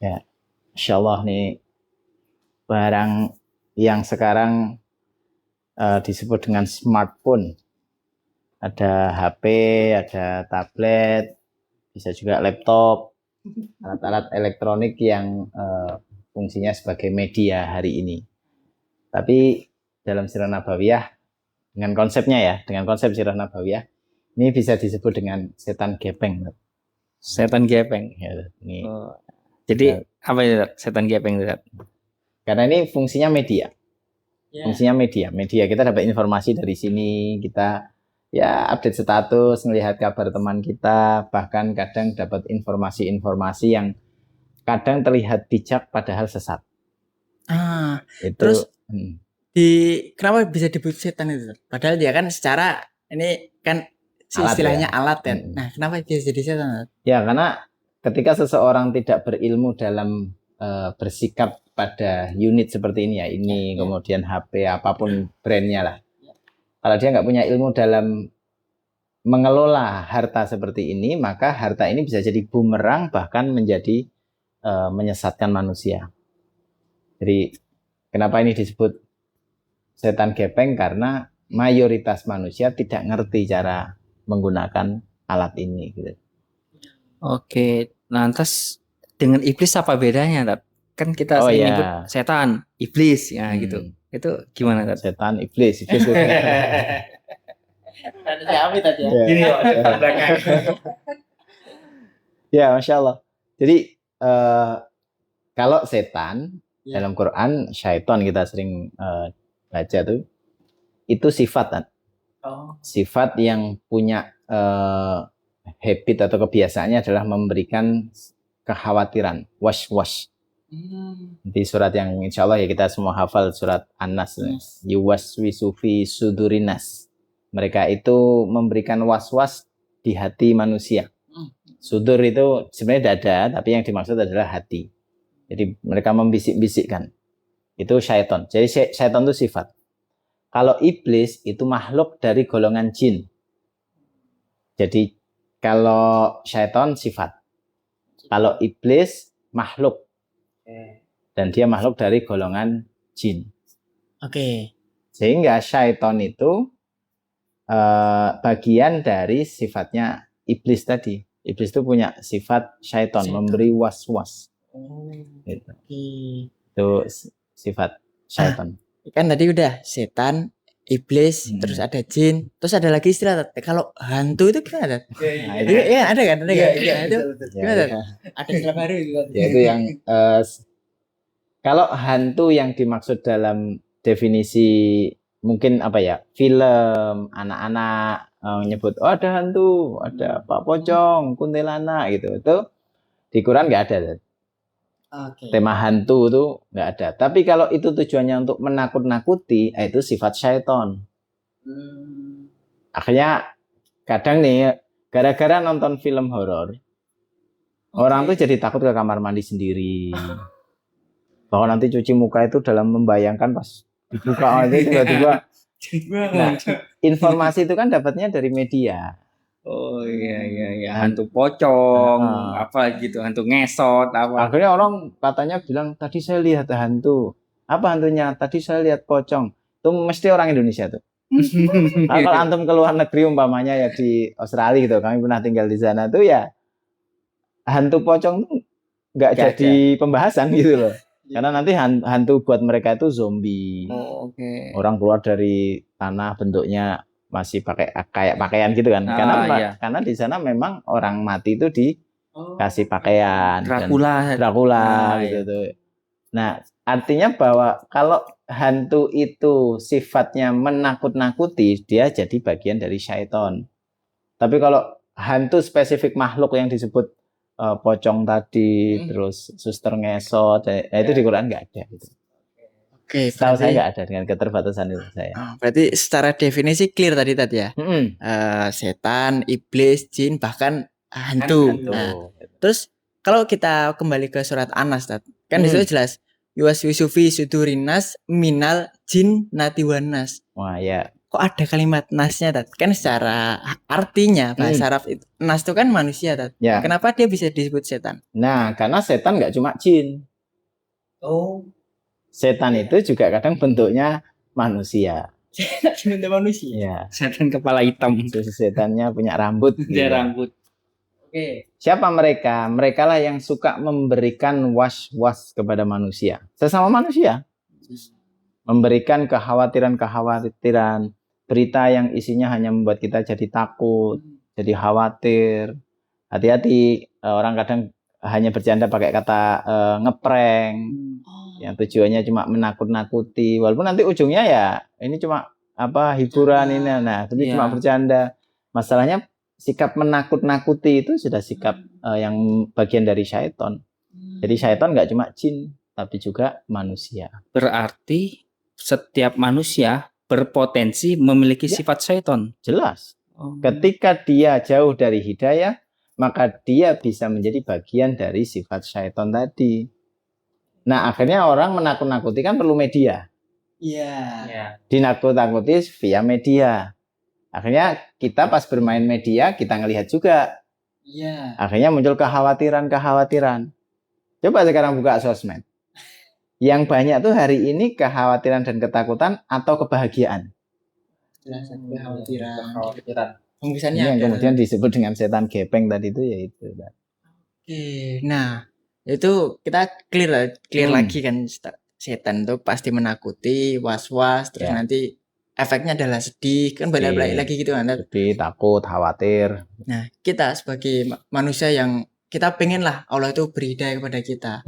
Ya, Insya Allah nih barang yang sekarang disebut dengan smartphone. Ada HP, ada tablet, bisa juga laptop, alat-alat elektronik yang fungsinya sebagai media hari ini. Tapi dalam Sirah Nabawiyah, dengan konsepnya ya, dengan konsep Sirah Nabawiyah, ini bisa disebut dengan setan gepeng. Setan gepeng. Ya, ini. Jadi apa itu setan gepeng itu? Karena ini fungsinya media. Fungsinya media. Kita dapat informasi dari sini, kita ya update status, melihat kabar teman kita, bahkan kadang dapat informasi-informasi yang kadang terlihat bijak padahal sesat. Itu, terus kenapa bisa disebut setan itu? Padahal dia kan secara ini kan istilahnya alat ya. Nah, kenapa bisa jadi setan? Ya, karena ketika seseorang tidak berilmu dalam bersikap pada unit seperti ini ya, ini kemudian HP apapun brandnya lah. Kalau dia nggak punya ilmu dalam mengelola harta seperti ini, maka harta ini bisa jadi bumerang bahkan menjadi menyesatkan manusia. Jadi kenapa ini disebut setan gepeng? Karena mayoritas manusia tidak ngerti cara menggunakan alat ini. Gitu. Oke, lantas dengan iblis apa bedanya, Tat? Kan kita sering nyebut setan, iblis, ya gitu. Itu gimana, Tat? Setan, iblis. Ada siapa tadi ya? Gini loh, belakang. Ya, Masya Allah. Jadi kalau setan dalam Quran, syaitan kita sering baca tuh, itu sifat kan? Sifat yang punya habit atau kebiasaannya adalah memberikan kekhawatiran, was-was. Di surat yang insya Allah ya kita semua hafal, surat An-Nas, yuwaswisu fi sudurinas. Mereka itu memberikan was-was di hati manusia. Sudur itu sebenarnya dada, tapi yang dimaksud adalah hati. Jadi mereka membisik-bisikkan. Itu syaitan. Jadi syaitan itu sifat. Kalau iblis itu makhluk dari golongan jin. Jadi kalau syaitan sifat. Kalau iblis makhluk. Dan dia makhluk dari golongan jin. Oke. Sehingga syaitan itu bagian dari sifatnya iblis tadi. Iblis itu punya sifat syaitan, memberi was-was. Gitu. Itu sifat syaitan. Kan tadi udah setan, iblis, terus ada jin, terus ada lagi istilah. Kalau hantu itu gimana? Iya, ada kan? Itu gimana? Ada istilah baru itu. Ya, itu yang kalau hantu yang dimaksud dalam definisi mungkin apa ya, film anak-anak nyebut ada hantu, ada Pak Pocong, kuntilanak gitu. Itu di Quran nggak ada. Tema hantu itu nggak ada. Tapi kalau itu tujuannya untuk menakut-nakuti, itu sifat syaitan. Akhirnya kadang nih gara-gara nonton film horor, orang tuh jadi takut ke kamar mandi sendiri. Bahwa nanti cuci muka itu dalam membayangkan pas dibuka itu tiba-tiba. Nah, informasi itu kan dapatnya dari media. Oh iya, hantu pocong, apa gitu, hantu ngesot, apa. Akhirnya orang katanya bilang tadi saya lihat hantu. Apa hantunya? Tadi saya lihat pocong. Itu mesti orang Indonesia tuh. Nah, kalau antum ke luar negeri umpamanya ya di Australia gitu, kami pernah tinggal di sana tuh ya hantu pocong tuh nggak jadi pembahasan gitu loh. Karena nanti hantu buat mereka itu zombie. Orang keluar dari tanah bentuknya masih pakai kayak pakaian gitu kan. Karena di sana memang orang mati itu dikasih pakaian. Dracula gitu. Nah, artinya bahwa kalau hantu itu sifatnya menakut-nakuti, dia jadi bagian dari syaitan. Tapi kalau hantu spesifik makhluk yang disebut pocong tadi, terus suster ngesot, itu di Quran nggak ada. Gitu. Oke, setahu saya nggak ada dengan keterbatasan itu saya. Berarti secara definisi clear tadi ya. Setan, iblis, jin, bahkan hantu. Nah, terus kalau kita kembali ke surat An-Nas, kan di situ jelas yuwaswisu fi sudurinas minal jin natiwanas. Wah ya. kok ada kalimat nasnya Tat? Kan secara artinya bahasa Arab itu nas itu kan manusia Tat. Ya. Kenapa dia bisa disebut setan? Nah, karena setan nggak cuma jin. Oh. Setan itu juga kadang bentuknya manusia. Setan bentuk manusia. Ya. Setan kepala hitam. Setannya punya rambut. Dia rambut. Oke. Siapa mereka? Mereka lah yang suka memberikan was-was kepada manusia. Sesama manusia. Memberikan kekhawatiran-kekhawatiran. Berita yang isinya hanya membuat kita jadi takut, jadi khawatir. Hati-hati, orang kadang hanya bercanda pakai kata ngeprank. Yang tujuannya cuma menakut-nakuti. Walaupun nanti ujungnya ya ini cuma hiburan ini. Nah, tapi cuma bercanda. Masalahnya sikap menakut-nakuti itu sudah sikap yang bagian dari syaiton. Jadi syaiton nggak cuma jin, tapi juga manusia. Berarti setiap manusia berpotensi memiliki sifat syaiton. Jelas. Ketika dia jauh dari hidayah, maka dia bisa menjadi bagian dari sifat syaiton tadi. Nah, akhirnya orang menakut-nakuti kan perlu media. Iya. Dinakut-nakuti via media. Akhirnya kita pas bermain media, kita ngelihat juga. Iya. Akhirnya muncul kekhawatiran-kekhawatiran. Coba sekarang buka sosmed. Yang banyak tuh hari ini kekhawatiran dan ketakutan atau kebahagiaan. Kekhawatiran. Ini yang kemudian disebut dengan setan gepeng tadi itu ya itu. Oke, nah itu kita clear lagi kan, setan tuh pasti menakuti, was-was, terus nanti efeknya adalah sedih, kan balik-balik lagi gitu kan. Sedih, takut, khawatir. Nah, kita sebagai manusia yang kita pengen lah Allah itu beri hidayah kepada kita.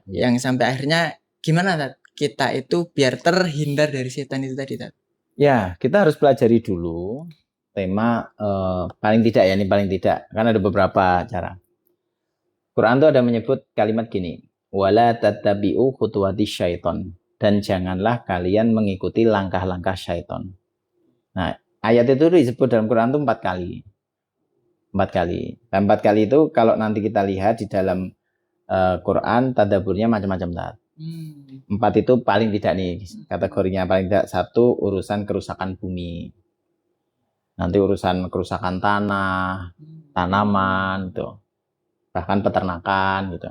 Yang sampai akhirnya gimana kita itu biar terhindar dari setan itu tadi Tat? Ya, kita harus pelajari dulu tema paling tidak karena ada beberapa cara. Quran itu ada menyebut kalimat gini, wala tattabi'u khutuwati syaiton, dan janganlah kalian mengikuti langkah-langkah syaiton. Nah, ayat itu disebut dalam Quran itu 4 kali. 4 kali. Dan 4 kali itu kalau nanti kita lihat di dalam Quran tadaburnya macam-macam. 4 itu paling tidak nih kategorinya, paling tidak 1 urusan kerusakan bumi. Nanti urusan kerusakan tanah, tanaman gitu. Bahkan peternakan gitu.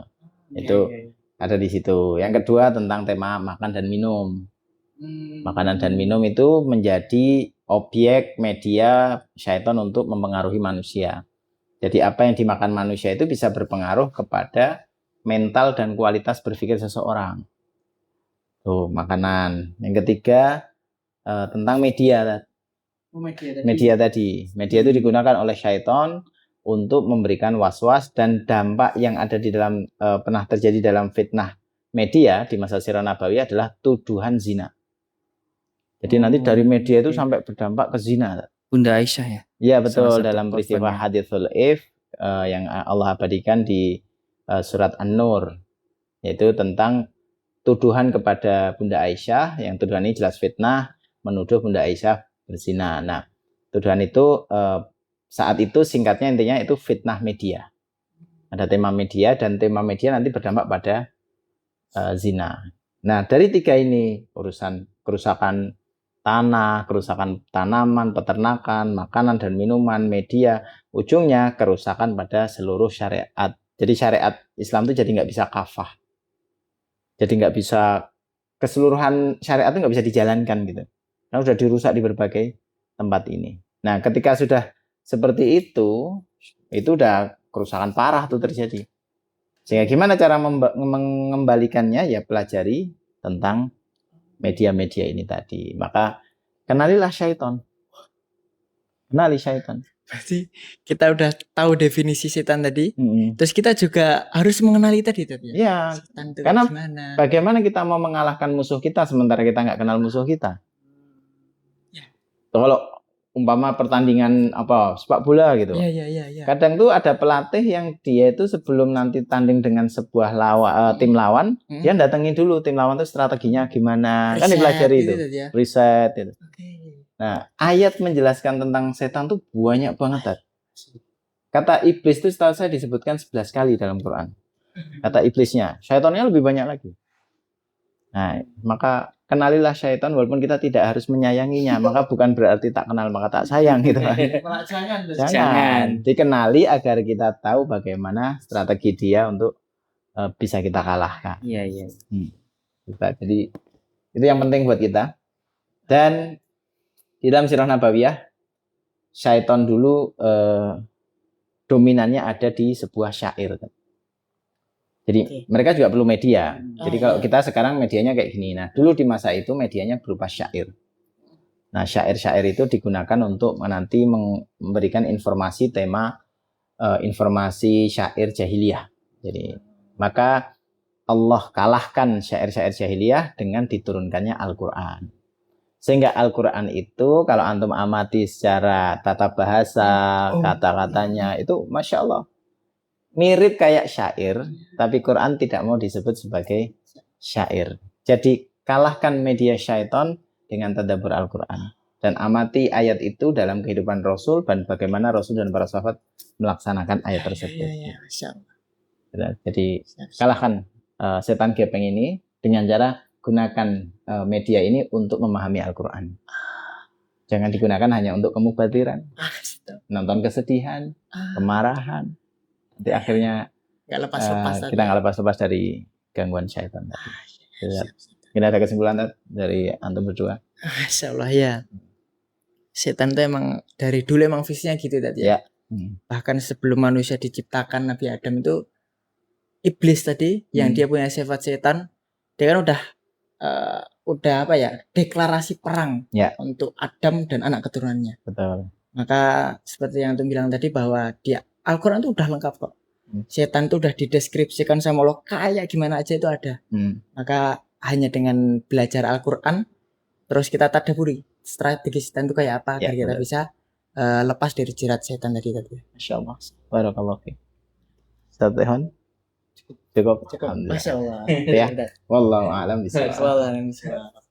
Itu ada di situ. Yang kedua tentang tema makan dan minum. Makanan dan minum itu menjadi objek media syaitan untuk mempengaruhi manusia. Jadi apa yang dimakan manusia itu bisa berpengaruh kepada mental dan kualitas berpikir seseorang. Tuh, makanan. Yang ketiga tentang media. Media itu digunakan oleh syaitan untuk memberikan was-was, dan dampak yang ada di dalam pernah terjadi dalam fitnah media di masa Sirah Nabawiyah adalah tuduhan zina. Jadi nanti dari media itu sampai berdampak ke zina. Bunda Aisyah ya? Iya betul, dalam peristiwa Hadithul If yang Allah abadikan di surat An-Nur, yaitu tentang tuduhan kepada Bunda Aisyah, yang tuduhan ini jelas fitnah, menuduh Bunda Aisyah berzina. Nah, tuduhan itu saat itu singkatnya intinya itu fitnah media. Ada tema media, dan tema media nanti berdampak pada zina. Nah, dari 3 ini, urusan kerusakan tanah, kerusakan tanaman, peternakan, makanan dan minuman, media, ujungnya kerusakan pada seluruh syariat. Jadi syariat Islam itu jadi nggak bisa kafah. Jadi nggak bisa, keseluruhan syariat itu nggak bisa dijalankan gitu. Karena sudah dirusak di berbagai tempat ini. Nah, ketika sudah seperti itu udah kerusakan parah tuh terjadi. Sehingga gimana cara mengembalikannya? Ya pelajari tentang media-media ini tadi. Maka kenalilah syaitan. Kenali syaitan. Berarti kita udah tahu definisi setan tadi. Terus kita juga harus mengenali tadi ya. Iya. Karena bagaimana kita mau mengalahkan musuh kita sementara kita nggak kenal musuh kita? Ya. Kalau umpama pertandingan sepak bola gitu. Iya. Kadang tuh ada pelatih yang dia itu sebelum nanti tanding dengan sebuah tim lawan, dia datengin dulu tim lawan tuh strateginya gimana. Kan dipelajari itu. Riset itu. Nah, ayat menjelaskan tentang setan tuh banyak banget. Kata iblis itu setahu saya disebutkan 11 kali dalam Quran. Kata iblisnya, syaitannya lebih banyak lagi. Nah, maka kenalilah syaitan walaupun kita tidak harus menyayanginya, maka bukan berarti tak kenal maka tak sayang gitu kan. Jangan. Dikenali agar kita tahu bagaimana strategi dia untuk bisa kita kalahkan. Iya, iya. Jadi itu yang penting buat kita. Dan di dalam sirah nabawiyah, syaitan dulu dominannya ada di sebuah syair. Jadi mereka juga perlu media. Jadi kalau kita sekarang medianya kayak gini. Nah, dulu di masa itu medianya berupa syair. Nah, syair-syair itu digunakan untuk nanti memberikan informasi tema informasi syair jahiliyah. Jadi maka Allah kalahkan syair-syair jahiliyah dengan diturunkannya Al-Qur'an. Sehingga Al-Qur'an itu kalau antum amati secara tata bahasa, kata-katanya itu Masya Allah mirip kayak syair, tapi Quran tidak mau disebut sebagai syair. Jadi kalahkan media syaitan dengan tadabbur Al-Quran. Dan amati ayat itu dalam kehidupan Rasul dan bagaimana Rasul dan para sahabat melaksanakan ayat tersebut. Jadi kalahkan setan gepeng ini dengan cara gunakan media ini untuk memahami Al-Quran. Jangan digunakan hanya untuk kemubadiran, nonton kesedihan, kemarahan. Nanti akhirnya kita nggak lepas-lepas dari gangguan syaitan. Kita ada kesimpulan dari antum berdua. Masya Allah ya. Setan itu emang dari dulu emang visinya gitu tadi ya. Bahkan sebelum manusia diciptakan Nabi Adam itu iblis tadi yang dia punya sifat setan, dia kan udah apa ya, deklarasi perang untuk Adam dan anak keturunannya. Betul. Maka seperti yang antum bilang tadi bahwa dia Al-Quran itu udah lengkap kok. Setan itu udah dideskripsikan sama Allah kayak gimana aja itu ada. Maka hanya dengan belajar Al-Quran terus kita tadaburi strategi setan itu kayak apa agar kita bisa lepas dari jerat setan tadi. Masya Allah. Barakallahu fiik. Ustaz Rehan. Cukup. Masya Allah. Ya. Wallahu a'lam bishawab. Wallahu a'lam bishawab.